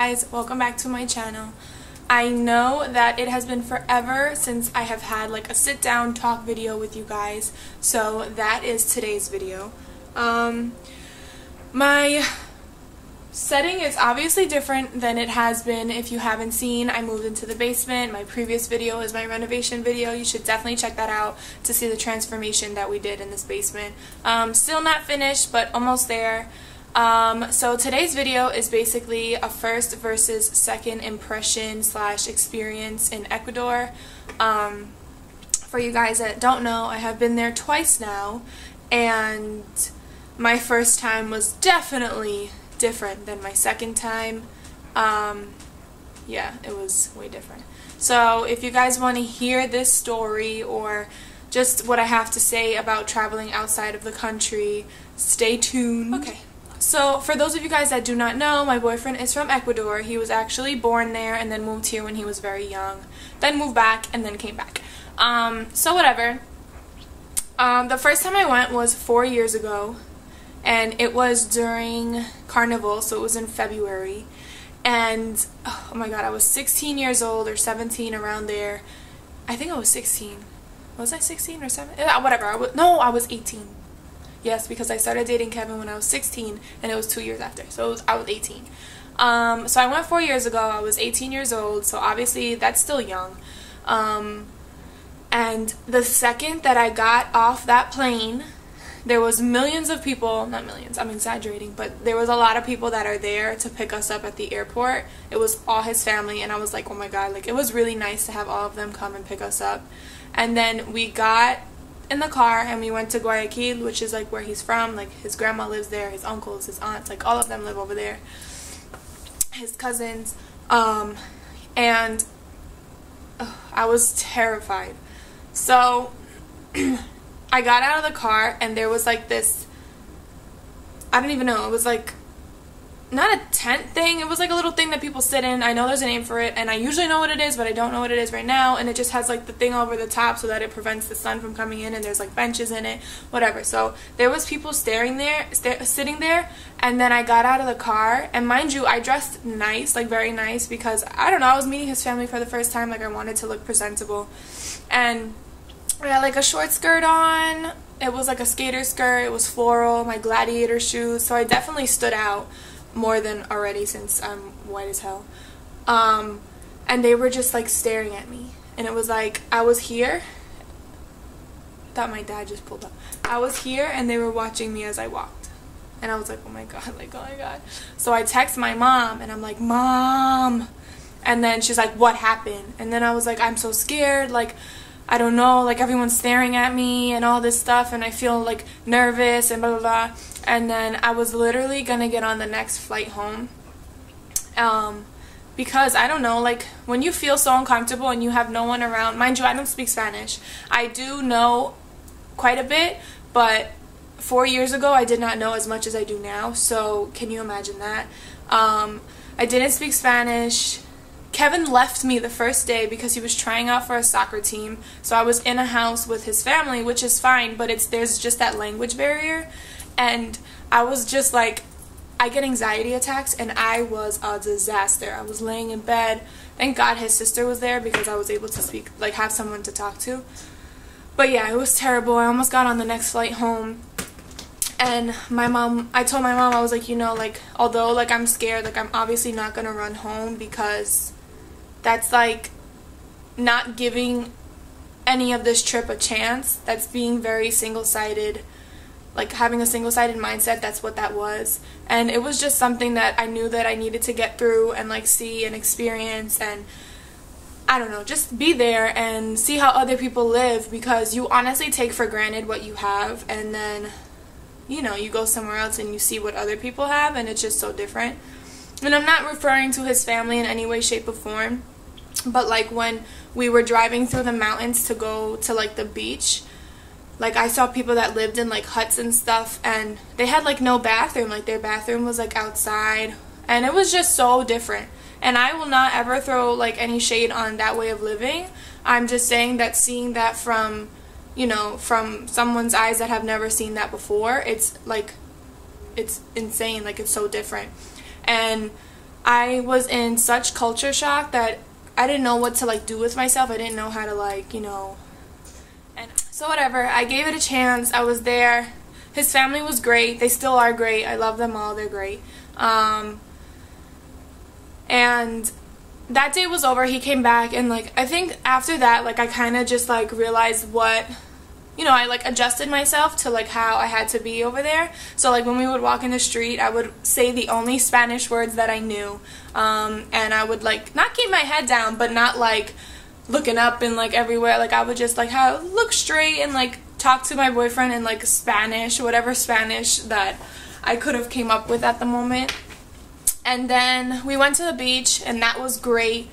Guys, welcome back to my channel. I know that it has been forever since I have had like a sit down talk video with you guys, so that is today's video. My setting is obviously different than it has been. If you haven't seen, I moved into the basement. My previous video is my renovation video. You should definitely check that out to see the transformation that we did in this basement. Still not finished, but almost there. So today's video is basically a first versus second impression / experience in Ecuador. For you guys that don't know, I have been there twice now, and my first time was definitely different than my second time. Yeah, it was way different. So if you guys want to hear this story or just what I have to say about traveling outside of the country, stay tuned. Okay. So, for those of you guys that do not know, my boyfriend is from Ecuador. He was actually born there and then moved here when he was very young. Then moved back and then came back. So whatever. The first time I went was 4 years ago. And it was during Carnival, so it was in February. And, oh my god, I was 16 years old or 17, around there. I think I was 16. Was I 16 or 17? Whatever. I was 18. Yes, because I started dating Kevin when I was 16, and it was 2 years after, so I was 18. So I went 4 years ago. I was 18 years old, so obviously that's still young. And the second that I got off that plane, there was millions of people, not millions, I'm exaggerating, but there was a lot of people that are there to pick us up at the airport. It was all his family, and I was like, oh my god, like, it was really nice to have all of them come and pick us up. And then we got in the car and we went to Guayaquil, which is like where he's from. Like, his grandma lives there, his uncles, his aunts, like all of them live over there, his cousins. And I was terrified. So I got out of the car and there was like this, I don't even know, it was like not a tent thing, it was like a little thing that people sit in. I know there's a name for it, and I usually know what it is, but I don't know what it is right now. And it just has like the thing over the top so that it prevents the sun from coming in, and there's like benches in it, whatever. So there was people sitting there, and then I got out of the car, and mind you, I dressed nice, like very nice, because I don't know, I was meeting his family for the first time, like I wanted to look presentable. And I had like a short skirt on. It was like a skater skirt, it was floral, my gladiator shoes, so I definitely stood out more than already since I'm white as hell. And they were just like staring at me, and it was like I was here. I thought my dad just pulled up. I was here and they were watching me as I walked, and I was like, oh my god, like, oh my god. So I text my mom and I'm like, Mom, and then she's like, what happened? And then I was like, I'm so scared, like I don't know, like everyone's staring at me and all this stuff, and I feel like nervous and blah blah blah. And then I was literally gonna get on the next flight home, because I don't know, like when you feel so uncomfortable and you have no one around. Mind you, I don't speak Spanish. I do know quite a bit, but 4 years ago I did not know as much as I do now, so can you imagine that? I didn't speak Spanish. Kevin left me the first day because he was trying out for a soccer team, so I was in a house with his family, which is fine, but there's just that language barrier. And I was just like, I get anxiety attacks, and I was a disaster. I was laying in bed. Thank God his sister was there because I was able to speak, like have someone to talk to. But yeah, it was terrible. I almost got on the next flight home. And I told my mom, I was like, you know, like, although like I'm scared, like I'm obviously not gonna run home, because that's like not giving any of this trip a chance. That's being very single-sided, like having a single-sided mindset. That's what that was. And it was just something that I knew that I needed to get through and like see and experience, and I don't know, just be there and see how other people live, because you honestly take for granted what you have, and then, you know, you go somewhere else and you see what other people have, and it's just so different. And I'm not referring to his family in any way, shape, or form, but like when we were driving through the mountains to go to like the beach, like I saw people that lived in like huts and stuff, and they had like no bathroom. Like their bathroom was like outside, and it was just so different. And I will not ever throw like any shade on that way of living. I'm just saying that seeing that from, you know, from someone's eyes that have never seen that before, it's like, it's insane. Like, it's so different. And I was in such culture shock that I didn't know what to like do with myself. I didn't know how to like, and so whatever, I gave it a chance. I was there. His family was great. They still are great. I love them all. They're great. And that day was over. He came back, and like I think after that, like I kind of just like realized what, I like adjusted myself to like how I had to be over there. So like when we would walk in the street, I would say the only Spanish words that I knew, and I would like not keep my head down, but not like looking up and like everywhere. Like I would just like look straight and like talk to my boyfriend in like Spanish, whatever Spanish that I could have came up with at the moment. And then we went to the beach, and that was great.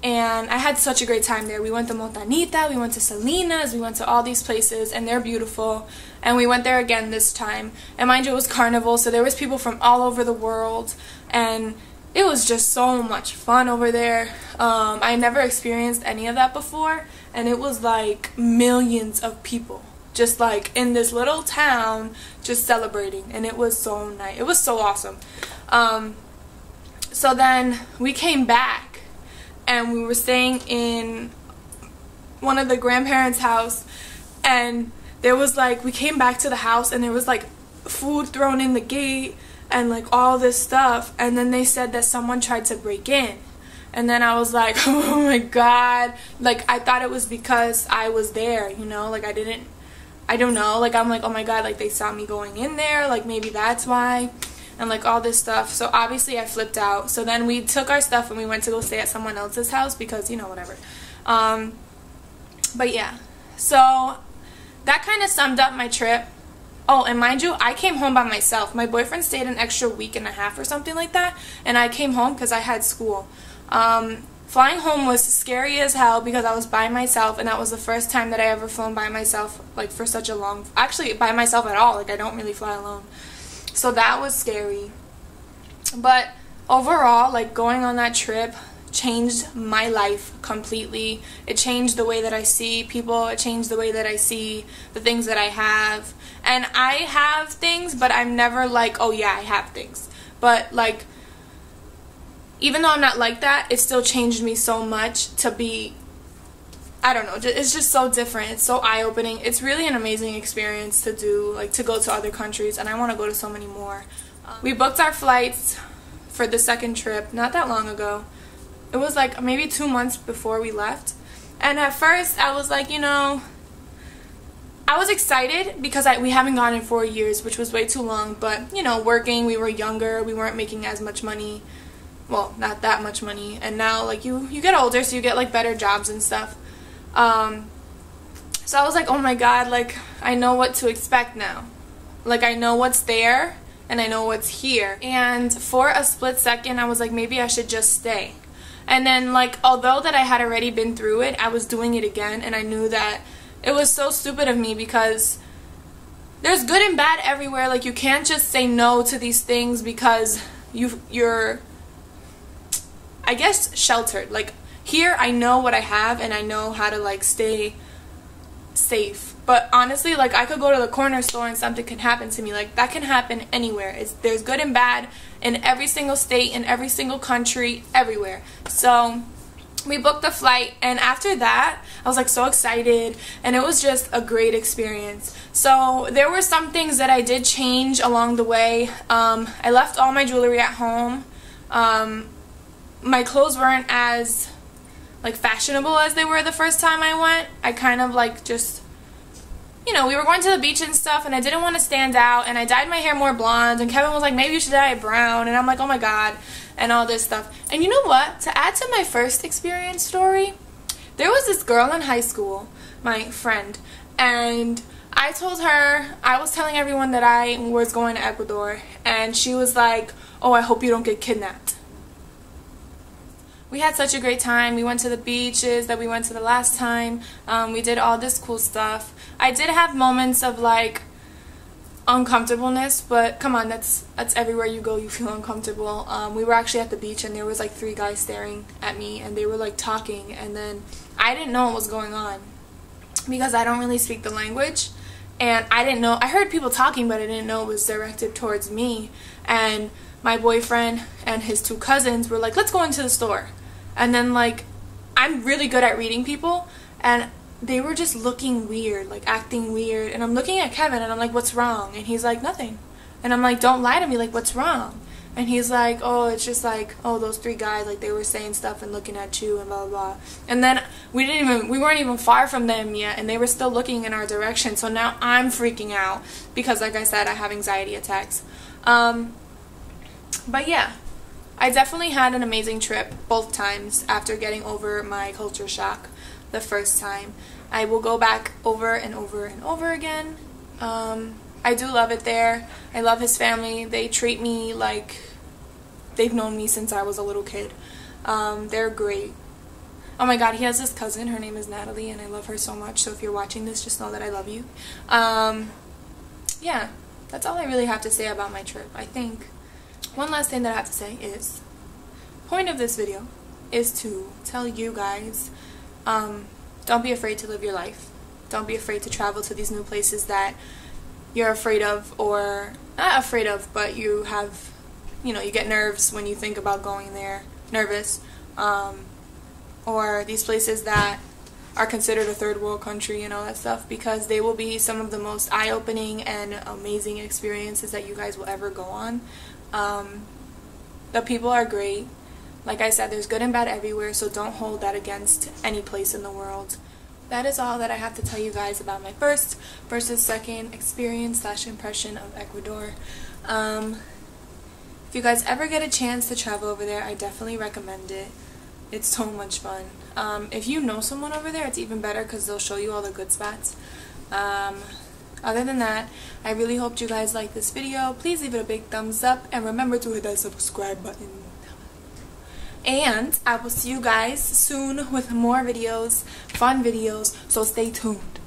And I had such a great time there. We went to Montanita, we went to Salinas, we went to all these places, and they're beautiful. And we went there again this time. And mind you, it was carnival, so there was people from all over the world, and it was just so much fun over there. I never experienced any of that before, and it was like millions of people just like in this little town just celebrating, and it was so nice. It was so awesome. So then we came back, and we were staying in one of the grandparents' house, and there was like, we came back to the house, and there was like food thrown in the gate and like all this stuff, and then they said that someone tried to break in. And then I was like, oh my god, like I thought it was because I was there, like I don't know, like I'm like, oh my god, like they saw me going in there, like maybe that's why, and like all this stuff. So obviously I flipped out. So then we took our stuff and we went to go stay at someone else's house because, whatever. But yeah, so that kind of summed up my trip. Oh, and mind you, I came home by myself. My boyfriend stayed an extra week and a half or something like that, and I came home because I had school. Flying home was scary as hell because I was by myself, and that was the first time that I ever flown by myself, like for such a long, actually by myself at all, like I don't really fly alone. So that was scary. But overall, like going on that trip changed my life completely. It changed the way that I see people. It changed the way that I see the things that I have. And I have things, but I'm never like, oh yeah, I have things. But like, even though I'm not like that, it still changed me so much to be, I don't know, it's just so different. It's so eye-opening. It's really an amazing experience to do, like to go to other countries, and I want to go to so many more. We booked our flights for the second trip not that long ago. It was like maybe 2 months before we left. And at first I was like, I was excited because we haven't gone in 4 years, which was way too long. But, working, we were younger, we weren't making as much money. Well, not that much money. And now, like, you get older, so you get, like, better jobs and stuff. So I was like, oh my god, like, I know what to expect now. Like, I know what's there, and I know what's here. And for a split second, I was like, maybe I should just stay. And then, like, although that I had already been through it, I was doing it again, and I knew that it was so stupid of me because there's good and bad everywhere. Like, you can't just say no to these things because you're, I guess, sheltered. Like, here I know what I have, and I know how to, like, stay safe. But honestly, like, I could go to the corner store and something can happen to me. Like, that can happen anywhere. There's good and bad in every single state, in every single country, everywhere. So we booked the flight, and after that, I was like so excited, and it was just a great experience. So there were some things that I did change along the way. I left all my jewelry at home. My clothes weren't as like fashionable as they were the first time I went. I kind of like just, we were going to the beach and stuff, and I didn't want to stand out, and I dyed my hair more blonde, and Kevin was like, maybe you should dye it brown, and I'm like, oh my god, and all this stuff. And you know what? To add to my first experience story, there was this girl in high school, my friend, and I told her, I was telling everyone that I was going to Ecuador, and she was like, oh, I hope you don't get kidnapped. We had such a great time. We went to the beaches that we went to the last time. We did all this cool stuff. I did have moments of like uncomfortableness, but come on, that's everywhere you go, you feel uncomfortable. We were actually at the beach, and there was like 3 guys staring at me, and they were like talking, and then I didn't know what was going on because I don't really speak the language, and I didn't know. I heard people talking, but I didn't know it was directed towards me. And my boyfriend and his 2 cousins were like, let's go into the store. And then, like, I'm really good at reading people, and they were just looking weird, like acting weird. And I'm looking at Kevin and I'm like, what's wrong? And he's like, nothing. And I'm like, don't lie to me, like, what's wrong? And he's like, oh, it's just like, oh, those 3 guys, like, they were saying stuff and looking at you and blah, blah, blah. And then we weren't even far from them yet, and they were still looking in our direction. So now I'm freaking out because, like I said, I have anxiety attacks. But yeah, I definitely had an amazing trip both times after getting over my culture shock the first time. I will go back over and over and over again. I do love it there. I love his family. They treat me like they've known me since I was a little kid. They're great. Oh my god, he has this cousin. Her name is Natalie, and I love her so much. So if you're watching this, just know that I love you. Yeah, that's all I really have to say about my trip, I think. One last thing that I have to say is, point of this video is to tell you guys, don't be afraid to live your life. Don't be afraid to travel to these new places that you're afraid of, or not afraid of, but you have, you know, you get nerves when you think about going there, nervous, or these places that are considered a third world country and all that stuff, because they will be some of the most eye-opening and amazing experiences that you guys will ever go on. The people are great. Like I said, there's good and bad everywhere, so don't hold that against any place in the world. That is all that I have to tell you guys about my first versus second experience / impression of Ecuador. If you guys ever get a chance to travel over there, I definitely recommend it. It's so much fun. If you know someone over there, it's even better because they'll show you all the good spots. Other than that, I really hope you guys like this video. Please leave it a big thumbs up, and remember to hit that subscribe button. And I will see you guys soon with more videos, fun videos, so stay tuned.